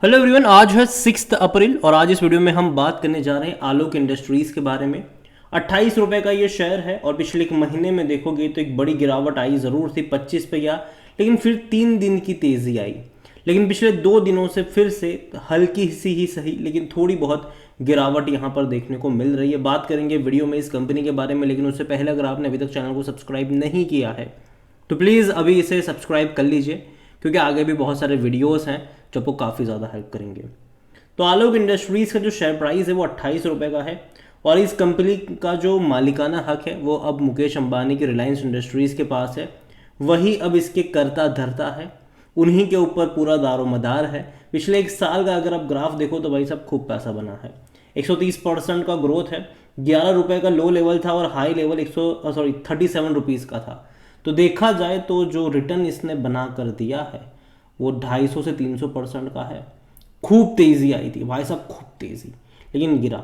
Hello everyone, आज है 6 अप्रैल और आज इस वीडियो में हम बात करने जा रहे हैं आलोक इंडस्ट्रीज़ के बारे में। 28 रुपये का ये शेयर है और पिछले एक महीने में देखोगे तो एक बड़ी गिरावट आई ज़रूर थी, 25 पे गया, लेकिन फिर 3 दिन की तेज़ी आई। लेकिन पिछले 2 दिनों से फिर से हल्की सी ही सही लेकिन थोड़ी बहुत गिरावट यहाँ पर देखने को मिल रही है। बात करेंगे वीडियो में इस कंपनी के बारे में, लेकिन उससे पहले अगर आपने अभी तक चैनल को सब्सक्राइब नहीं किया है तो प्लीज़ अभी इसे सब्सक्राइब कर लीजिए, क्योंकि आगे भी बहुत सारे वीडियोस हैं जो आपको काफ़ी ज़्यादा हेल्प करेंगे। तो आलोक इंडस्ट्रीज़ का जो शेयर प्राइस है वो 28 रुपये का है और इस कंपनी का जो मालिकाना हक है वो अब मुकेश अंबानी की रिलायंस इंडस्ट्रीज़ के पास है। वही अब इसके कर्ता धर्ता है, उन्हीं के ऊपर पूरा दारोमदार है। पिछले एक साल का अगर आप ग्राफ देखो तो भाई साहब खूब पैसा बना है। 130% का ग्रोथ है। 11 रुपये का लो लेवल था और हाई लेवल 37 रुपीज़ का था। तो देखा जाए तो जो रिटर्न इसने बना कर दिया है वो 250 से 300% का है। खूब तेज़ी आई थी भाई साहब, खूब तेज़ी, लेकिन गिरा।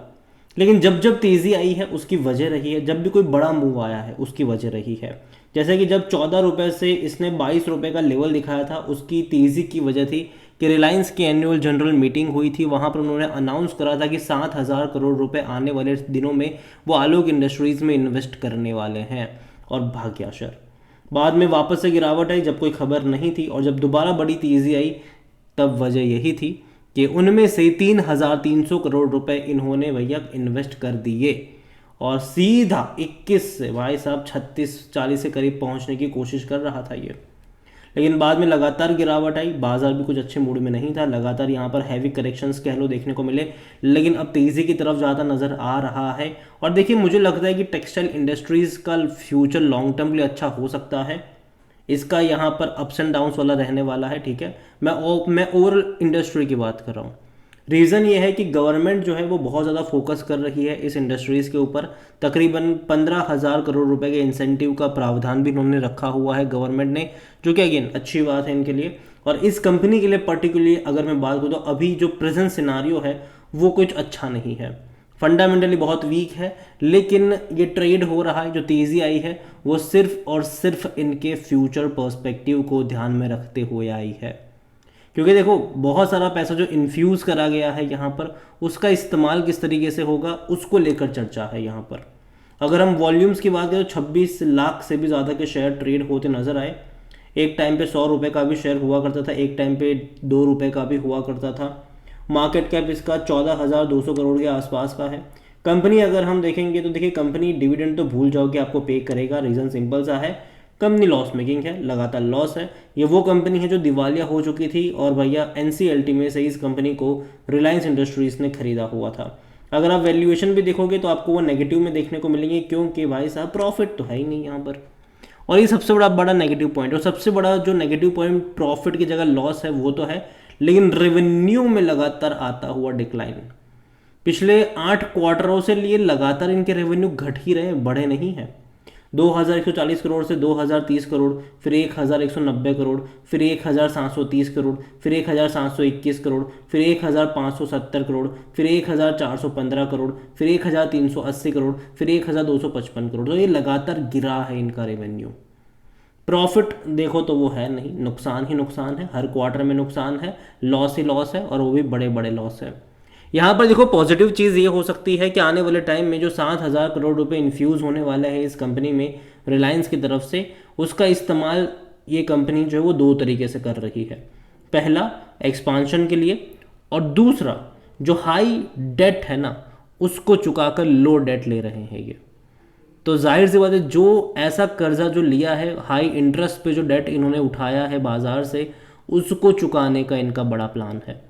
लेकिन जब जब तेज़ी आई है उसकी वजह रही है, जब भी कोई बड़ा मूव आया है उसकी वजह रही है। जैसे कि जब 14 रुपये से इसने 22 रुपये का लेवल दिखाया था, उसकी तेज़ी की वजह थी कि रिलायंस की एनुअल जनरल मीटिंग हुई थी। वहाँ पर उन्होंने अनाउंस करा था कि 7,000 करोड़ रुपए आने वाले दिनों में वो आलोक इंडस्ट्रीज़ में इन्वेस्ट करने वाले हैं, और भाग गया शेयर। बाद में वापस से गिरावट आई जब कोई खबर नहीं थी, और जब दोबारा बड़ी तेज़ी आई तब वजह यही थी कि उनमें से 3,300 करोड़ रुपए इन्होंने भैया इन्वेस्ट कर दिए और सीधा 21 से भाई साहब 36-40 के करीब पहुंचने की कोशिश कर रहा था ये। लेकिन बाद में लगातार गिरावट आई, बाजार भी कुछ अच्छे मूड में नहीं था, लगातार यहाँ पर हैवी करेक्शंस कह लो देखने को मिले, लेकिन अब तेज़ी की तरफ ज़्यादा नज़र आ रहा है। और देखिए, मुझे लगता है कि टेक्सटाइल इंडस्ट्रीज़ का फ्यूचर लॉन्ग टर्म के लिए अच्छा हो सकता है। इसका यहाँ पर अप्स एंड डाउन्स वाला रहने वाला है, ठीक है। मैं ओवरऑल इंडस्ट्री की बात कर रहा हूँ। रीज़न ये है कि गवर्नमेंट जो है वो बहुत ज़्यादा फोकस कर रही है इस इंडस्ट्रीज़ के ऊपर। तकरीबन 15,000 करोड़ रुपए के इंसेंटिव का प्रावधान भी इन्होंने रखा हुआ है गवर्नमेंट ने, जो कि अगेन अच्छी बात है इनके लिए। और इस कंपनी के लिए पर्टिकुलरली अगर मैं बात करूँ तो अभी जो प्रेजेंट सिनारियो है वो कुछ अच्छा नहीं है, फंडामेंटली बहुत वीक है। लेकिन ये ट्रेड हो रहा है, जो तेज़ी आई है वो सिर्फ और सिर्फ इनके फ्यूचर पर्सपेक्टिव को ध्यान में रखते हुए आई है। क्योंकि देखो, बहुत सारा पैसा जो इन्फ्यूज़ करा गया है यहाँ पर, उसका इस्तेमाल किस तरीके से होगा उसको लेकर चर्चा है यहाँ पर। अगर हम वॉल्यूम्स की बात करें तो 26 लाख से भी ज़्यादा के शेयर ट्रेड होते नज़र आए। एक टाइम पे 100 रुपये का भी शेयर हुआ करता था, एक टाइम पे 2 रुपये का भी हुआ करता था। मार्केट कैप इसका 14,200 करोड़ के आसपास का है। कंपनी अगर हम देखेंगे तो देखिए, कंपनी डिविडेंड तो भूल जाओ कि आपको पे करेगा। रीज़न सिंपल सा है, कंपनी लॉस मेकिंग है, लगातार लॉस है। ये वो कंपनी है जो दिवालिया हो चुकी थी और भैया एनसीएलटी में से इस कंपनी को रिलायंस इंडस्ट्रीज़ ने खरीदा हुआ था। अगर आप वैल्यूएशन भी देखोगे तो आपको वो नेगेटिव में देखने को मिलेंगे, क्योंकि भाई साहब प्रॉफिट तो है ही नहीं यहाँ पर। और ये सबसे बड़ा बड़ा नेगेटिव पॉइंट, और सबसे बड़ा जो नेगेटिव पॉइंट प्रॉफिट की जगह लॉस है वो तो है, लेकिन रेवेन्यू में लगातार आता हुआ डिक्लाइन। पिछले 8 क्वार्टरों से लिए लगातार इनके रेवेन्यू घट ही रहे, बढ़े नहीं है। 2,140 करोड़ से 2,030 करोड़, फिर 1,190 करोड़, फिर 1,730 करोड़, फिर 1,721 करोड़, फिर 1,570 करोड़, फिर 1,415 करोड़, फिर 1,380 करोड़, फिर 1,255 करोड़। तो ये लगातार गिरा है इनका रेवेन्यू। प्रॉफिट देखो तो वो है नहीं, नुकसान ही नुकसान है, हर क्वार्टर में नुकसान है, लॉस ही लॉस है, और वो भी बड़े बड़े लॉस है। यहाँ पर देखो, पॉजिटिव चीज़ ये हो सकती है कि आने वाले टाइम में जो 7,000 करोड़ रुपए इन्फ्यूज़ होने वाले हैं इस कंपनी में रिलायंस की तरफ से, उसका इस्तेमाल ये कंपनी जो है वो 2 तरीके से कर रही है। पहला, एक्सपांशन के लिए, और दूसरा जो हाई डेट है ना उसको चुकाकर लो डेट ले रहे हैं ये। तो जाहिर सी बात है, जो ऐसा कर्जा जो लिया है हाई इंटरेस्ट पे, जो डेट इन्होंने उठाया है बाजार से, उसको चुकाने का इनका बड़ा प्लान है।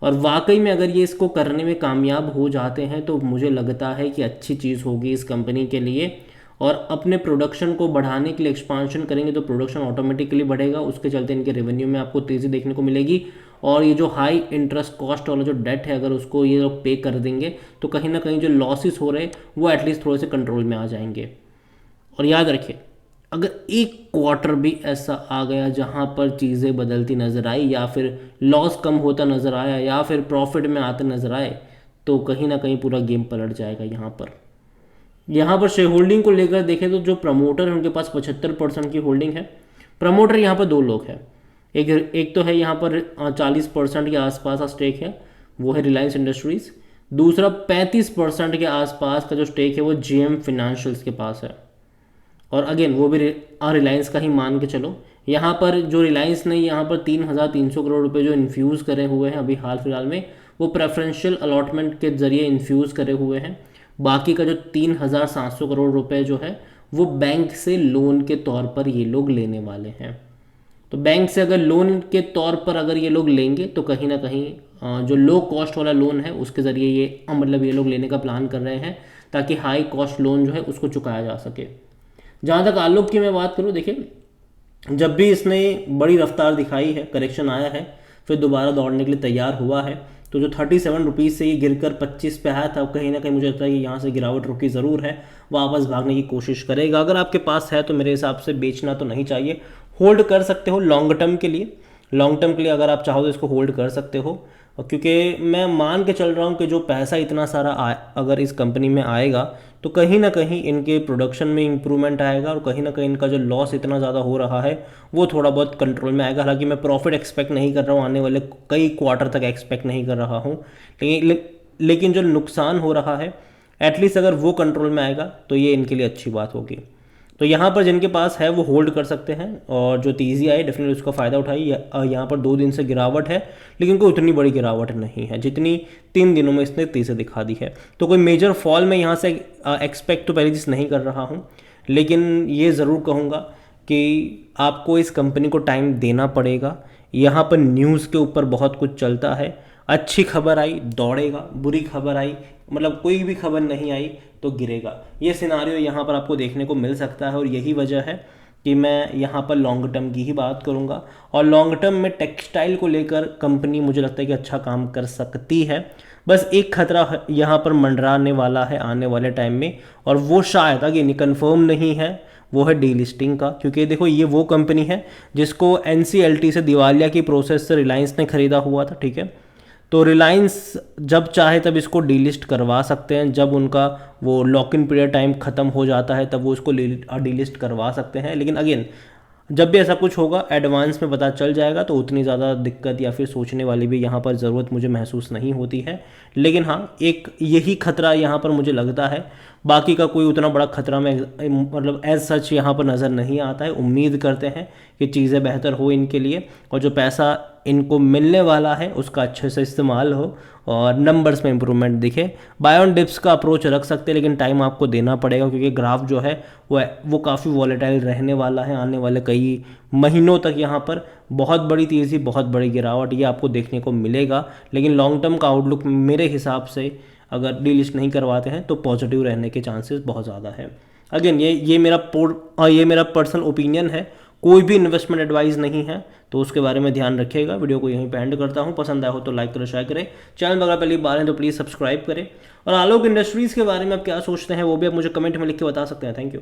और वाकई में अगर ये इसको करने में कामयाब हो जाते हैं तो मुझे लगता है कि अच्छी चीज़ होगी इस कंपनी के लिए। और अपने प्रोडक्शन को बढ़ाने के लिए एक्सपांशन करेंगे तो प्रोडक्शन ऑटोमेटिकली बढ़ेगा, उसके चलते इनके रेवेन्यू में आपको तेज़ी देखने को मिलेगी। और ये जो हाई इंटरेस्ट कॉस्ट वाला जो डेट है, अगर उसको ये लोग पे कर देंगे तो कहीं ना कहीं जो लॉसेस हो रहे हैं वो एटलीस्ट थोड़े से कंट्रोल में आ जाएंगे। और याद रखिए, अगर एक क्वार्टर भी ऐसा आ गया जहां पर चीज़ें बदलती नज़र आई, या फिर लॉस कम होता नज़र आया, या फिर प्रॉफिट में आते नज़र आए, तो कहीं ना कहीं पूरा गेम पलट जाएगा। यहाँ पर शेयर होल्डिंग को लेकर देखें तो जो प्रमोटर है उनके पास 75% की होल्डिंग है। प्रमोटर यहाँ पर 2 लोग हैं, एक तो है यहाँ पर 40% के आसपास का स्टेक है, वो है रिलायंस इंडस्ट्रीज़। दूसरा 35% के आसपास का जो स्टेक है वो जीएम फिनेंशियल्स के पास है। और अगेन वो भी रिलायंस का ही मान के चलो। यहाँ पर जो रिलायंस ने यहाँ पर 3,300 करोड़ रुपए जो इन्फ्यूज़ करे हुए हैं अभी हाल फिलहाल में, वो प्रेफरेंशियल अलॉटमेंट के जरिए इन्फ्यूज़ करे हुए हैं। बाकी का जो 3,700 करोड़ रुपए जो है वो बैंक से लोन के तौर पर ये लोग लेने वाले हैं। तो बैंक से अगर लोन के तौर पर अगर ये लोग लेंगे तो कहीं ना कहीं जो लो कॉस्ट वाला लोन है उसके ज़रिए ये मतलब ये लोग लेने का प्लान कर रहे हैं, ताकि हाई कॉस्ट लोन जो है उसको चुकाया जा सके। जहाँ तक आलोक की मैं बात करूँ, देखिए जब भी इसने बड़ी रफ्तार दिखाई है, करेक्शन आया है, फिर दोबारा दौड़ने के लिए तैयार हुआ है, तो जो 37 रुपीज़ से ये गिरकर 25 पे आया था, कहीं ना कहीं मुझे लगता है कि यहाँ से गिरावट रुकी ज़रूर है, वापस भागने की कोशिश करेगा। अगर आपके पास है तो मेरे हिसाब से बेचना तो नहीं चाहिए, होल्ड कर सकते हो लॉन्ग टर्म के लिए। लॉन्ग टर्म के लिए अगर आप चाहो तो इसको होल्ड कर सकते हो, और क्योंकि मैं मान के चल रहा हूँ कि जो पैसा इतना सारा अगर इस कंपनी में आएगा तो कहीं ना कहीं इनके प्रोडक्शन में इंप्रूवमेंट आएगा, और कहीं ना कहीं इनका जो लॉस इतना ज़्यादा हो रहा है वो थोड़ा बहुत कंट्रोल में आएगा। हालांकि मैं प्रॉफिट एक्सपेक्ट नहीं कर रहा हूँ, आने वाले कई क्वार्टर तक एक्सपेक्ट नहीं कर रहा हूँ, लेकिन जो नुकसान हो रहा है एटलीस्ट अगर वो कंट्रोल में आएगा तो ये इनके लिए अच्छी बात होगी। तो यहाँ पर जिनके पास है वो होल्ड कर सकते हैं, और जो तेज़ी आई डेफिनेटली उसका फ़ायदा उठाई। यहाँ पर 2 दिन से गिरावट है, लेकिन कोई उतनी बड़ी गिरावट नहीं है जितनी 3 दिनों में इसने तेज़ी दिखा दी है। तो कोई मेजर फॉल मैं यहाँ से एक्सपेक्ट तो पहली चीज़ नहीं कर रहा हूँ, लेकिन ये ज़रूर कहूँगा कि आपको इस कंपनी को टाइम देना पड़ेगा। यहाँ पर न्यूज़ के ऊपर बहुत कुछ चलता है, अच्छी खबर आई दौड़ेगा, बुरी खबर आई मतलब कोई भी खबर नहीं आई तो गिरेगा। ये सिनारियो यहाँ पर आपको देखने को मिल सकता है, और यही वजह है कि मैं यहाँ पर लॉन्ग टर्म की ही बात करूँगा। और लॉन्ग टर्म में टेक्सटाइल को लेकर कंपनी मुझे लगता है कि अच्छा काम कर सकती है। बस एक खतरा यहाँ पर मंडराने वाला है आने वाले टाइम में, और वो शायद आगे कन्फर्म नहीं है, वो है डीलिस्टिंग का। क्योंकि देखो ये वो कंपनी है जिसको NCLT से दिवालिया की प्रोसेस से रिलायंस ने खरीदा हुआ था, ठीक है। तो रिलायंस जब चाहे तब इसको डीलिस्ट करवा सकते हैं, जब उनका वो लॉक इन पीरियड टाइम ख़त्म हो जाता है तब वो इसको डीलिस्ट करवा सकते हैं। लेकिन अगेन जब भी ऐसा कुछ होगा एडवांस में पता चल जाएगा, तो उतनी ज़्यादा दिक्कत या फिर सोचने वाली भी यहाँ पर ज़रूरत मुझे महसूस नहीं होती है। लेकिन हाँ, एक यही खतरा यहाँ पर मुझे लगता है, बाकी का कोई उतना बड़ा खतरा में मतलब एज सच यहाँ पर नज़र नहीं आता है। उम्मीद करते हैं कि चीज़ें बेहतर हो इनके लिए, और जो पैसा इनको मिलने वाला है उसका अच्छे से इस्तेमाल हो और नंबर्स में इंप्रूवमेंट दिखे। बाय ऑन डिप्स का अप्रोच रख सकते हैं, लेकिन टाइम आपको देना पड़ेगा, क्योंकि ग्राफ जो है वो काफ़ी वॉलेटाइल रहने वाला है आने वाले कई महीनों तक। यहाँ पर बहुत बड़ी तेज़ी, बहुत बड़ी गिरावट ये आपको देखने को मिलेगा। लेकिन लॉन्ग टर्म का आउटलुक मेरे हिसाब से अगर डीलिस्ट नहीं करवाते हैं तो पॉजिटिव रहने के चांसेस बहुत ज़्यादा है। अगेन ये मेरा पर्सनल ओपिनियन है, कोई भी इन्वेस्टमेंट एडवाइस नहीं है, तो उसके बारे में ध्यान रखिएगा। वीडियो को यहीं पे एंड करता हूँ, पसंद आया हो तो लाइक करें, शेयर करें, चैनल पर अगर पहली बार है तो प्लीज़ सब्सक्राइब करें। और आलोक इंडस्ट्रीज़ के बारे में आप क्या सोचते हैं वो भी आप मुझे कमेंट में लिख के बता सकते हैं। Thank you.